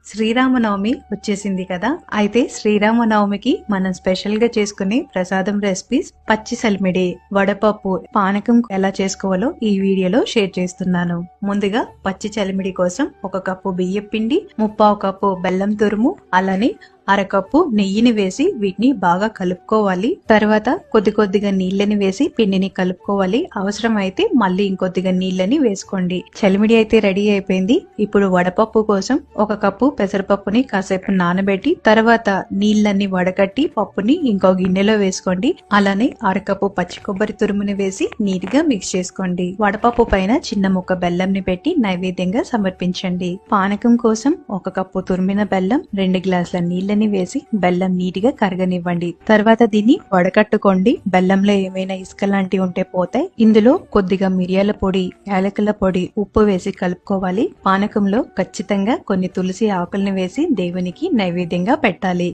శ్రీరామనవమి వచ్చేసింది కదా. అయితే శ్రీరామనవమికి మనం స్పెషల్ గా చేసుకునే ప్రసాదం రెసిపీస్ పచ్చి సలిమిడి, వడపప్పు, పానకం ఎలా చేసుకోవాలో ఈ వీడియోలో షేర్ చేస్తున్నాను. ముందుగా పచ్చి చలిమిడి కోసం 1 కప్పు బియ్యం పిండి, 1/2 కప్పు బెల్లం తురుము, అలానే అరకప్పు నెయ్యిని వేసి వీటిని బాగా కలుపుకోవాలి. తర్వాత కొద్దిగా నీళ్ళని వేసి పిండిని కలుపుకోవాలి. అవసరం అయితే మళ్ళీ ఇంకొద్దిగా నీళ్ళని వేసుకోండి. చలిమిడి అయితే రెడీ అయిపోయింది. ఇప్పుడు వడపప్పు కోసం 1 కప్పు పెసరపప్పుని కాసేపు నానబెట్టి తర్వాత నీళ్ళని వడకట్టి పప్పుని ఇంకో గిన్నెలో వేసుకోండి. అలానే అరకప్పు పచ్చి కొబ్బరి తురుముని వేసి నీట్ గా మిక్స్ చేసుకోండి. వడపప్పు పైన చిన్న ముక్క బెల్లంని పెట్టి నైవేద్యంగా సమర్పించండి. పానకం కోసం 1 కప్పు తురిమిన బెల్లం, 2 గ్లాసుల నీళ్ళని వేసి బెల్లం నీట్ గా కరగనివ్వండి. తర్వాత దీన్ని వడకట్టుకోండి. బెల్లంలో ఏమైనా ఇసుక లాంటివి ఉంటే పోతాయి. ఇందులో కొద్దిగా మిరియాల పొడి, యాలకుల పొడి, ఉప్పు వేసి కలుపుకోవాలి. పానకంలో ఖచ్చితంగా కొన్ని తులసి ఆకుల్ని వేసి దేవునికి నైవేద్యంగా పెట్టాలి.